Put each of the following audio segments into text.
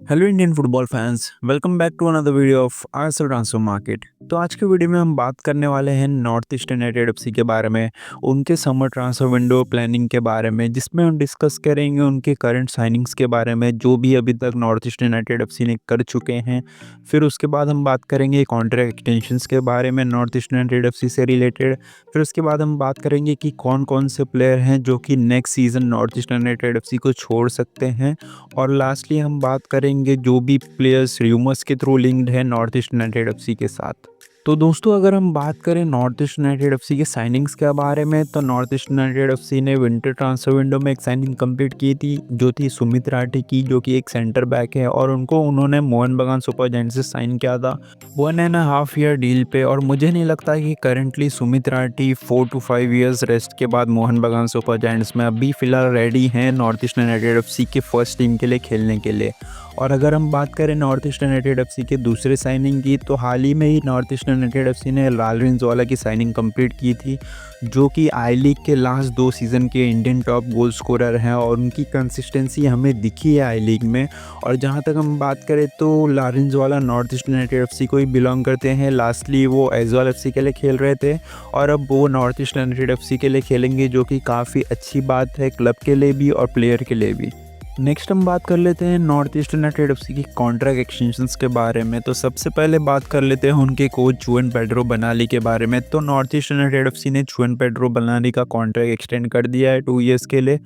Hello Indian football fans, welcome back to another video of RSL transfer market. तो आज के video में हम बात करने वाले हैं नॉर्थ ईस्ट यूनाइटेड एफसी के बारे में, उनके समर ट्रांसफर विंडो प्लानिंग के बारे में, जिसमें हम डिस्कस करेंगे उनके करंट साइनिंग्स के बारे में जो भी अभी तक नॉर्थ ईस्ट यूनाइटेड एफसी ने कर चुके हैं। फिर उसके बाद हम बात करेंगे कॉन्ट्रैक्ट एक्सटेंशंस के बारे में नॉर्थ ईस्ट यूनाइटेड एफसी से रिलेटेड। फिर उसके बाद हम बात करेंगे कि कौन कौन से प्लेयर हैं जो कि next season north east United FC को छोड़ सकते हैं। और लास्टली हम बात करेंगे जो भी प्लेयर्स र्यूमर्स के थ्रू लिंक्ड है नॉर्थ ईस्ट यूनाइटेड एफसी के साथ। तो दोस्तों, अगर हम बात करें नॉर्थ ईस्ट यूनाइटेड एफसी के साइनिंग्स के बारे में, तो नॉर्थ ईस्ट यूनाइटेड एफसी ने विंटर ट्रांसफर विंडो में एक साइनिंग कंप्लीट की थी जो थी सुमित राठी की, जो कि एक सेंटर बैक है, और उनको उन्होंने मोहन बगान सुपर जायंट्स से साइन किया था 1.5 ईयर डील पे। और मुझे नहीं लगता कि currently Sumit Rathi 4 to 5 years rest के बाद मोहन बगान सुपर जायंट्स में अभी फ़िलहाल रेडी हैं नॉर्थ ईस्ट यूनाइटेड एफसी के फर्स्ट टीम के लिए खेलने के लिए। और अगर हम बात करें नॉर्थ ईस्ट यूनाइटेड एफसी के दूसरे साइनिंग की, तो हाल ही में ही नॉर्थ ईस्ट यूनाइटेड एफसी ने लालरिंजवाला की साइनिंग कंप्लीट की थी, जो कि आई लीग के लास्ट 2 सीज़न के इंडियन टॉप गोल स्कोरर हैं और उनकी कंसिस्टेंसी हमें दिखी है आई लीग में। और जहां तक हम बात करें तो लालरिंजवाला नॉर्थ ईस्ट यूनाइटेड एफसी को ही बिलोंग करते हैं। लास्टली वो एजवाल एफसी के लिए खेल रहे थे और अब वो नॉर्थ ईस्ट यूनाइटेड एफसी के लिए खेलेंगे, जो कि काफ़ी अच्छी बात है क्लब के लिए भी और प्लेयर के लिए भी। नेक्स्ट हम बात कर लेते हैं नॉर्थ ईस्ट यूनाइटेड एफसी की कॉन्ट्रैक्ट एक्सटेंशंस के बारे में। तो सबसे पहले बात कर लेते हैं उनके कोच जुएन पेड्रो बनाली के बारे में। तो नॉर्थ ईस्ट यूनाइटेड एफसी ने जुएन पेड्रो बनाली का कॉन्ट्रैक्ट एक्सटेंड कर दिया है 2 ईयर्स के लिए।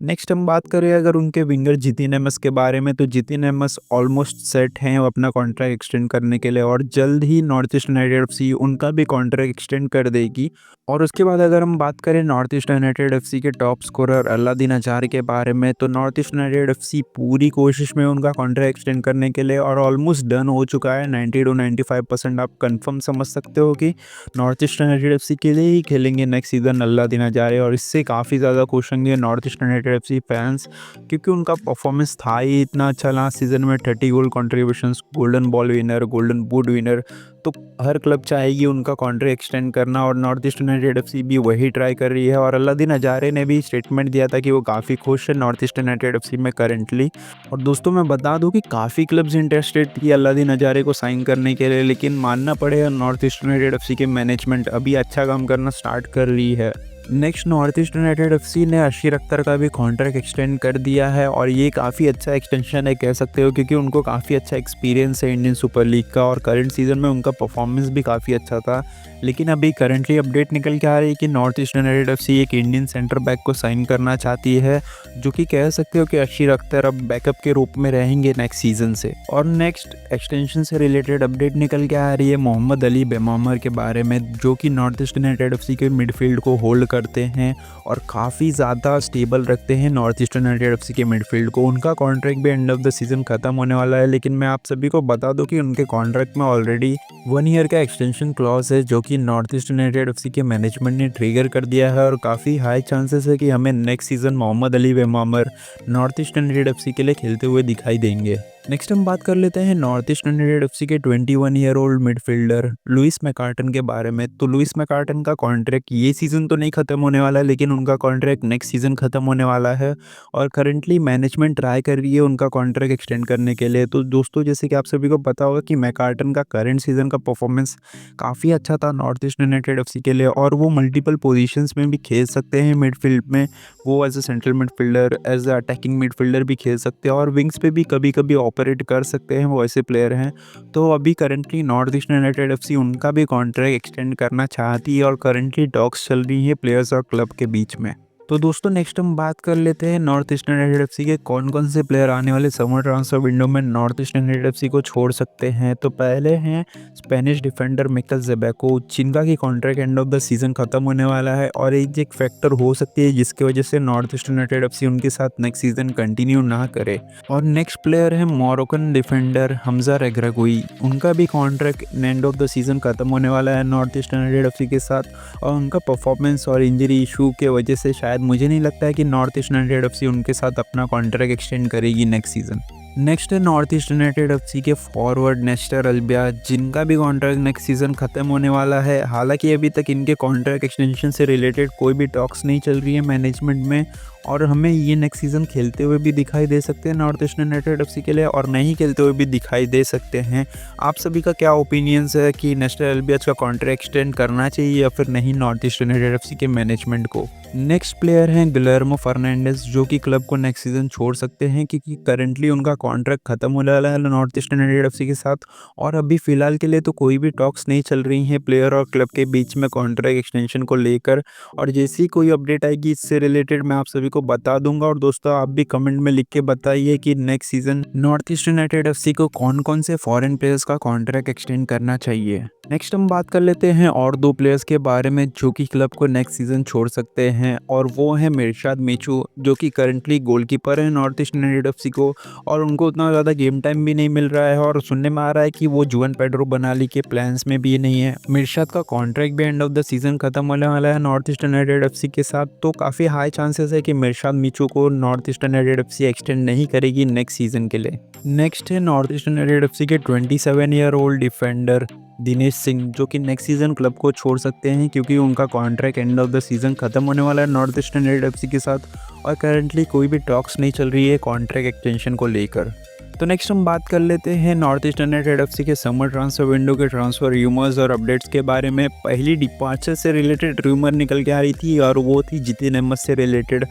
नेक्स्ट हम बात करें अगर उनके विंगर जितिन एमएस के बारे में, तो जितिन एमएस ऑलमोस्ट सेट हैं अपना कॉन्ट्रैक्ट एक्सटेंड करने के लिए और जल्द ही नॉर्थ ईस्ट यूनाइटेड एफसी उनका भी कॉन्ट्रैक्ट एक्सटेंड कर देगी। और उसके बाद अगर हम बात करें नॉर्थ ईस्ट यूनाइटेड एफसी के टॉप स्कोरर अलादीन अचार के बारे में, तो नॉर्थ ईस्ट यूनाइटेड एफसी पूरी कोशिश में उनका कॉन्ट्रैक्ट एक्सटेंड करने के लिए और ऑलमोस्ट डन हो चुका है। 90 to 95% आप कंफर्म समझ सकते हो कि नॉर्थ ईस्ट यूनाइटेड एफसी के लिए ही खेलेंगे नेक्स्ट सीजन अलादीन अचार। और इससे काफ़ी ज़्यादा खुश होंगे north east United FC fans, क्योंकि उनका परफॉर्मेंस था ही इतना अच्छा लास्ट सीजन में। 30 goal contributions, golden ball winner, golden boot winner. तो हर क्लब चाहेगी उनका कॉन्ट्रैक्ट एक्सटेंड करना और नॉर्थ ईस्ट यूनाइटेड एफसी भी वही ट्राई कर रही है। और अलादीन अजारे ने भी स्टेटमेंट दिया था कि वो काफ़ी खुश है नॉर्थ ईस्ट यूनाइटेड एफसी में करंटली। और दोस्तों, मैं बता दूं कि काफ़ी क्लब्स इंटरेस्टेड थी अलादीन अजारे को साइन करने के लिए, लेकिन मानना पड़ेगा नॉर्थ ईस्ट यूनाइटेड एफसी की मैनेजमेंट अभी अच्छा काम करना स्टार्ट कर रही है। Next north east United FC ने अशीर अख्तर का भी कॉन्ट्रैक्ट एक्सटेंड कर दिया है और ये काफ़ी अच्छा एक्सटेंशन है कह सकते हो, क्योंकि उनको काफ़ी अच्छा एक्सपीरियंस है इंडियन सुपर लीग का और करंट सीजन में उनका परफॉर्मेंस भी काफ़ी अच्छा था। लेकिन अभी करंटली अपडेट निकल के आ रही है कि नॉर्थ ईस्ट यूनाइटेड एफसी एक इंडियन सेंटर बैक को साइन करना चाहती है, जो कि कह सकते हो कि अशीर अख्तर अब बैकअप के रूप में रहेंगे नेक्स्ट सीजन से। और नेक्स्ट एक्सटेंशन से रिलेटेड अपडेट निकल के आ रही है मोहम्मद अली बेमामर के बारे में, जो कि नॉर्थ ईस्ट यूनाइटेड एफसी के मिडफील्ड को होल्ड करते हैं और काफ़ी ज़्यादा स्टेबल रखते हैं नॉर्थ ईस्ट यूनाइटेड एफसी के मिडफील्ड को। उनका कॉन्ट्रैक्ट भी एंड ऑफ द सीज़न ख़त्म होने वाला है, लेकिन मैं आप सभी को बता दूं कि उनके कॉन्ट्रैक्ट में ऑलरेडी 1 ईयर का एक्सटेंशन क्लॉज है, जो कि नॉर्थ ईस्ट यूनाइटेड एफसी के मैनेजमेंट ने ट्रिगर कर दिया है। और काफ़ी हाई चांसेस है कि हमें next season Mohamed Ali Bemammer North east United FC के लिए खेलते हुए दिखाई देंगे। नेक्स्ट हम बात कर लेते हैं नॉर्थ ईस्ट यूनाइटेड एफसी के 21 ईयर ओल्ड मिडफील्डर लुइस मैकार्टन के बारे में। तो लुइस मैकार्टन का कॉन्ट्रैक्ट ये सीज़न तो नहीं ख़त्म होने वाला है, लेकिन उनका कॉन्ट्रैक्ट नेक्स्ट सीज़न ख़त्म होने वाला है और करंटली मैनेजमेंट ट्राई कर रही है उनका कॉन्ट्रैक्ट एक्सटेंड करने के लिए। तो दोस्तों, जैसे कि आप सभी को पता होगा कि मैकार्टन का करंट सीज़न का परफॉर्मेंस काफ़ी अच्छा था नॉर्थ ईस्ट यूनाइटेड एफसी के लिए और वो मल्टीपल पोजीशंस में भी खेल सकते हैं मिडफील्ड में। वो as a central midfielder, as a attacking midfielder भी खेल सकते हैं और विंग्स पे भी कभी कभी ऑपरेट कर सकते हैं, वो ऐसे प्लेयर हैं। तो अभी currently north east United FC उनका भी कॉन्ट्रैक्ट एक्सटेंड करना चाहती है और करंटली टॉक्स चल रही है प्लेयर्स और क्लब के बीच में। तो दोस्तों, नेक्स्ट हम बात कर लेते हैं नॉर्थ ईस्ट यूनाइटेड एफसी के कौन कौन से प्लेयर आने वाले समर ट्रांसफर विंडो में नॉर्थ ईस्ट यूनाइटेड एफसी को छोड़ सकते हैं। तो पहले हैं स्पेनिश डिफेंडर मिकल जेबेको, जिनका की contract end of the season खत्म होने वाला है और एक फैक्टर हो सकती है जिसकी वजह से नॉर्थ ईस्ट यूनाइटेड एफसी उनके साथ नेक्स्ट सीजन कंटिन्यू ना करे। और नेक्स्ट प्लेयर है मोरक्कन डिफेंडर हमजा रेग्रागुई, उनका भी contract end of the season खत्म होने वाला है नॉर्थ ईस्ट यूनाइटेड एफसी के साथ और उनका परफॉर्मेंस और इंजरी इशू के वजह से शायद मुझे नहीं लगता है कि नॉर्थ ईस्ट यूनाइटेड एफसी उनके साथ अपना कॉन्ट्रैक्ट एक्सटेंड करेगी नेक्स्ट सीजन। नेक्स्ट है नॉर्थ ईस्ट यूनाइटेड एफसी के फॉरवर्ड नेस्टर अल्बिया, जिनका भी कॉन्ट्रैक्ट नेक्स्ट सीज़न ख़त्म होने वाला है। हालांकि अभी तक इनके कॉन्ट्रैक्ट एक्सटेंशन से रिलेटेड कोई भी टॉक्स नहीं चल रही है मैनेजमेंट में, और हमें ये नेक्स्ट सीज़न खेलते हुए भी दिखाई दे सकते हैं नॉर्थ ईस्ट यूनाइटेड एफसी के लिए, और नहीं खेलते हुए भी दिखाई दे सकते हैं। आप सभी का क्या ओपिनियंस है कि नेस्टर अल्बिया का कॉन्ट्रैक्ट एक्सटेंड करना चाहिए या फिर नहीं नॉर्थ ईस्ट यूनाइटेड एफसी के मैनेजमेंट को? नेक्स्ट प्लेयर हैं गिलेर्मो फर्नांडिस, जो कि क्लब को नेक्स्ट सीज़न छोड़ सकते हैं क्योंकि करंटली उनका कॉन्ट्रैक्ट खत्म होने वाला है नॉर्थ ईस्ट यूनाइटेड एफसी के साथ, और अभी फ़िलहाल के लिए तो कोई भी टॉक्स नहीं चल रही हैं प्लेयर और क्लब के बीच में कॉन्ट्रैक्ट एक्सटेंशन को लेकर। और जैसी ही कोई अपडेट आएगी इससे रिलेटेड मैं आप सभी को बता दूंगा। और दोस्तों आप भी कमेंट में लिख के बताइए कि next season north east United FC को कौन कौन से फॉरेन प्लेयर्स का कॉन्ट्रैक्ट एक्सटेंड करना चाहिए। नेक्स्ट हम बात कर लेते हैं और दो प्लेयर्स के बारे में जो कि क्लब को नेक्स्ट सीज़न छोड़ सकते हैं, और वो है मिर्शाद मिचू, जो कि करंटली गोलकीपर है नॉर्थ ईस्ट यूनाइटेड एफसी को, और उनको उतना ज़्यादा गेम टाइम भी नहीं मिल रहा है, और सुनने में आ रहा है कि वो जुवन पेड्रो बनाली के प्लान्स में भी नहीं है। मिर्शाद का कॉन्ट्रैक्ट भी एंड ऑफ द सीज़न खत्म होने वाला है नॉर्थ ईस्ट यूनाइटेड एफसी के साथ, तो काफ़ी हाई चांसेस है कि मिर्शाद मिचू को north east United FC extend नहीं करेगी नेक्स्ट सीज़न के लिए। नेक्स्ट है नॉर्थ ईस्ट यूनाइटेड एफसी के 27 year old defender Dinesh Singh, जो कि नेक्स्ट सीज़न क्लब को छोड़ सकते हैं क्योंकि उनका contract end of the season खत्म होने वाला है नॉर्थ ईस्ट यूनाइटेड एफसी के साथ, और करंटली कोई भी टॉक्स नहीं चल रही है कॉन्ट्रैक्ट एक्सटेंशन को लेकर। तो नेक्स्ट हम बात कर लेते हैं नॉर्थ ईस्ट यूनाइटेड एफसी के समर ट्रांसफर विंडो के ट्रांसफर र्यूमर्स और अपडेट्स के बारे में। पहली डिपार्चर से रिलेटेड र्यूमर निकल के आ रही थी और वो थी जितिन अहमद से रिलेटेड।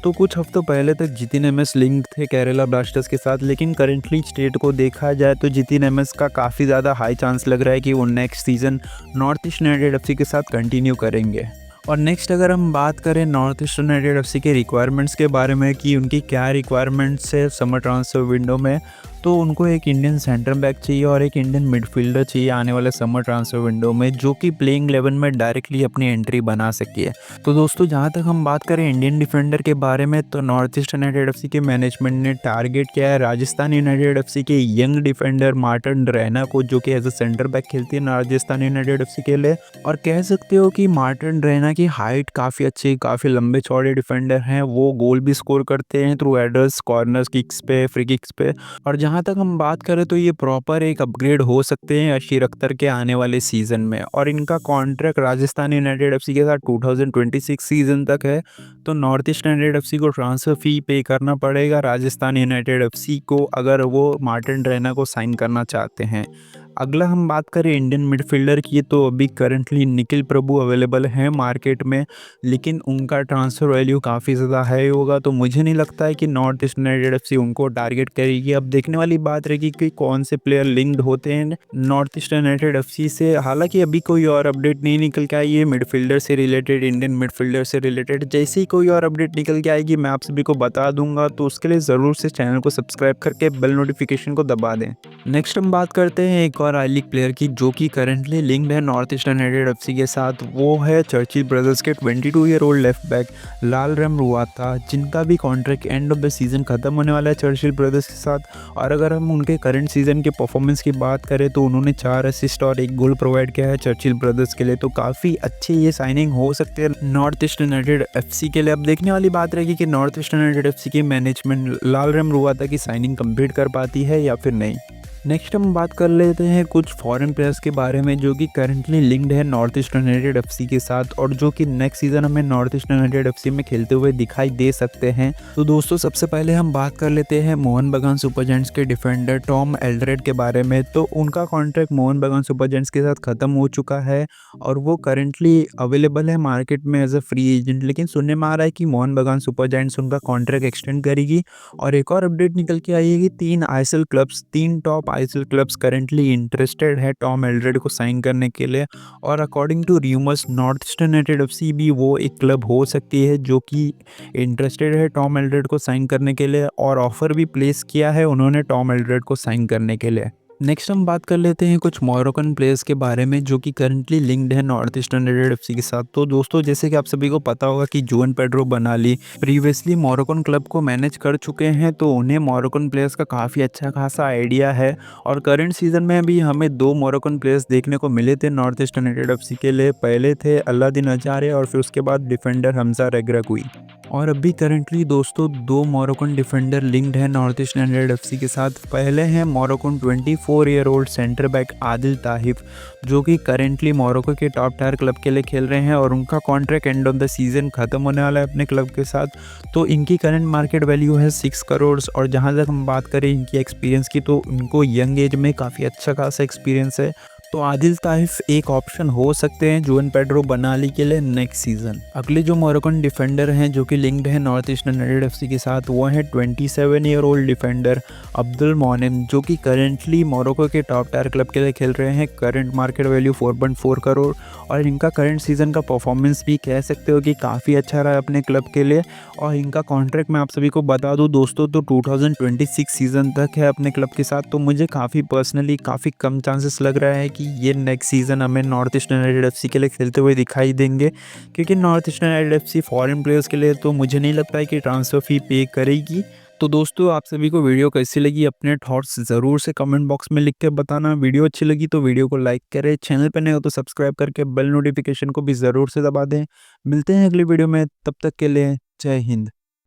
तो कुछ हफ्तों पहले तक जितिन अहमद लिंक थे केरला ब्लास्टर्स के साथ, लेकिन करंटली स्टेट को देखा जाए तो जितिन अहमद का काफ़ी ज़्यादा हाई चांस लग रहा है कि वो next season north east United FC के साथ कंटिन्यू करेंगे। और नेक्स्ट अगर हम बात करें नॉर्थ ईस्ट यूनाइटेड एफसी के रिक्वायरमेंट्स के बारे में कि उनकी क्या रिक्वायरमेंट्स है समर ट्रांसफर विंडो में, तो उनको एक इंडियन सेंटर बैक चाहिए और एक इंडियन मिडफील्डर चाहिए आने वाले समर ट्रांसफर विंडो में, जो कि प्लेइंग 11 में डायरेक्टली अपनी एंट्री बना सके। तो दोस्तों जहां तक हम बात करें इंडियन डिफेंडर के बारे में, तो नॉर्थ ईस्ट यूनाइटेड एफसी के मैनेजमेंट ने टारगेट किया है राजस्थान यूनाइटेड एफसी के यंग डिफेंडर मार्टिन रैना को, जो कि एज अ सेंटर बैक खेलती है राजस्थान यूनाइटेड एफसी के लिए। और कह सकते हो कि मार्टिन रैना की हाइट काफ़ी अच्छी, काफ़ी लंबे चौड़े डिफेंडर हैं, वो गोल भी स्कोर करते हैं थ्रू एडर्स, कॉर्नर्स, किक्स पे, फ्री किक्स पे। और जहाँ तक हम बात करें तो ये प्रॉपर एक अपग्रेड हो सकते हैं अशीर अख्तर के आने वाले सीज़न में, और इनका कॉन्ट्रैक्ट राजस्थान यूनाइटेड एफसी के साथ 2026 सीज़न तक है। तो नॉर्थ ईस्ट यूनाइटेड एफसी को ट्रांसफ़र फ़ी पे करना पड़ेगा राजस्थान यूनाइटेड एफसी को अगर वो मार्टिन रैना को साइन करना चाहते हैं। अगला हम बात करें इंडियन मिडफील्डर की, तो अभी करंटली निखिल प्रभु अवेलेबल हैं मार्केट में, लेकिन उनका ट्रांसफ़र वैल्यू काफ़ी ज़्यादा हाई होगा, तो मुझे नहीं लगता है कि नॉर्थ ईस्ट यूनाइटेड एफसी उनको टारगेट करेगी। अब देखने वाली बात रहेगी कि कौन से प्लेयर लिंक्ड होते हैं नॉर्थ ईस्ट यूनाइटेड एफसी से। हालांकि अभी कोई और अपडेट नहीं निकल के आई है मिडफील्डर से रिलेटेड, इंडियन मिडफील्डर से रिलेटेड। जैसे ही कोई और अपडेट निकल के आएगी मैं आप सभी को बता दूंगा, तो उसके लिए ज़रूर से चैनल को सब्सक्राइब करके बेल नोटिफिकेशन को दबा दें। नेक्स्ट हम बात करते हैं एक और आई लीग प्लेयर की, जो कि करंटली लिंक्ड है नॉर्थ ईस्ट यूनाइटेड एफसी के साथ। वो है चर्चिल ब्रदर्स के 22 ईयर ओल्ड लेफ्ट बैक लालरेम रुआता, जिनका भी contract end of the season खत्म होने वाला है चर्चिल ब्रदर्स के साथ। और अगर हम उनके करंट सीज़न के परफॉर्मेंस की बात करें तो उन्होंने 4 असिस्ट और 1 गोल प्रोवाइड किया है चर्चिल ब्रदर्स के लिए, तो काफ़ी अच्छी ये साइनिंग हो सकती है नॉर्थ ईस्ट यूनाइटेड एफसी के लिए। अब देखने वाली बात रहेगी कि नॉर्थ ईस्ट यूनाइटेड एफसी की मैनेजमेंट लालरेम रुआता की साइनिंग कंप्लीट कर पाती है या फिर नहीं। नेक्स्ट हम बात कर लेते हैं कुछ फॉरेन प्लेयर्स के बारे में जो कि करंटली लिंक्ड है नॉर्थ ईस्ट यूनाइटेड एफसी के साथ, और जो कि नेक्स्ट सीज़न हमें नॉर्थ ईस्ट यूनाइटेड एफसी में खेलते हुए दिखाई दे सकते हैं। तो दोस्तों सबसे पहले हम बात कर लेते हैं मोहन बगान सुपर जायंट्स के डिफेंडर टॉम एल्ड्रेड के बारे में। तो उनका कॉन्ट्रैक्ट मोहन बगान सुपर जायंट्स के साथ ख़त्म हो चुका है और वो करंटली अवेलेबल है मार्केट में एज अ फ्री एजेंट, लेकिन सुनने में आ रहा है कि मोहन बगान सुपर जायंट्स उनका कॉन्ट्रैक्ट एक्सटेंड करेगी। और एक और अपडेट निकल के आई है कि 3 top ISL clubs currently interested है टॉम एल्ड्रेड को साइन करने के लिए, और according to rumours North east United FC भी वो एक क्लब हो सकती है जो कि इंटरेस्टेड है टॉम एल्ड्रेड को साइन करने के लिए, और ऑफर भी प्लेस किया है उन्होंने टॉम एल्ड्रेड को साइन करने के लिए। नेक्स्ट हम बात कर लेते हैं कुछ मोरक्कन प्लेयर्स के बारे में जो कि करंटली लिंक्ड है नॉर्थ ईस्ट यूनाइटेड एफसी के साथ। तो दोस्तों जैसे कि आप सभी को पता होगा कि जुवन पेड्रो बनाली प्रीवियसली मोरक्कन क्लब को मैनेज कर चुके हैं, तो उन्हें मोरक्कन प्लेयर्स का काफ़ी अच्छा खासा आइडिया है। और करंट सीजन में भी हमें 2 मोरक्कन प्लेयर्स देखने को मिले थे नॉर्थ ईस्ट यूनाइटेड एफसी के लिए। पहले थे अलादीन अजारे और फिर उसके बाद डिफेंडर हमजा रेग्रागुई। और अभी करंटली दोस्तों 2 मोरक्कन डिफेंडर लिंक्ड है नॉर्थ ईस्ट यूनाइटेड एफसी के साथ। पहले हैं Moroccan 24 year old centre back Adil Tahif, जो कि करेंटली मोरक्को के टॉप टायर क्लब के लिए खेल रहे हैं और उनका contract end of the season ख़त्म होने वाला है अपने क्लब के साथ। तो इनकी करंट मार्केट वैल्यू है 6 करोड़। और जहाँ तक हम बात करें इनकी एक्सपीरियंस की, तो इनको यंग एज में काफ़ी अच्छा खासा एक्सपीरियंस है। तो आदिल ताहिफ एक ऑप्शन हो सकते हैं जुवन पेड्रो बनाली के लिए नेक्स्ट सीजन। अगले जो मोरक्कन डिफेंडर हैं जो कि लिंक्ड है नॉर्थ ईस्ट यूनाइटेड एफसी के साथ, वो है 27 ईयर ओल्ड डिफेंडर अब्दुल मोनेम, जो कि करेंटली मोरक्को के टॉप टायर क्लब के लिए खेल रहे हैं। Current market value 4.4 crore. और इनका करंट सीज़न का परफॉर्मेंस भी कह सकते हो कि काफ़ी अच्छा रहा है अपने क्लब के लिए। और इनका कॉन्ट्रैक्ट मैं आप सभी को बता दूं दोस्तों, तो 2026 सीज़न तक है अपने क्लब के साथ। तो मुझे काफ़ी पर्सनली काफ़ी कम चांसेस लग रहा है कि ये नेक्स्ट सीज़न हमें नॉर्थ ईस्ट यूनाइटेड एफसी के लिए खेलते हुए दिखाई देंगे, क्योंकि north east United FC foreign players के लिए तो मुझे नहीं लगता है कि ट्रांसफ़र फ़ी पे करेगी। तो दोस्तों आप सभी को वीडियो कैसी लगी, अपने थॉट्स ज़रूर से कमेंट बॉक्स में लिख के बताना। वीडियो अच्छी लगी तो वीडियो को लाइक करें, चैनल पर नए हो तो सब्सक्राइब करके बेल नोटिफिकेशन को भी ज़रूर से दबा दें। मिलते हैं अगली वीडियो में, तब तक के लिए जय हिंद।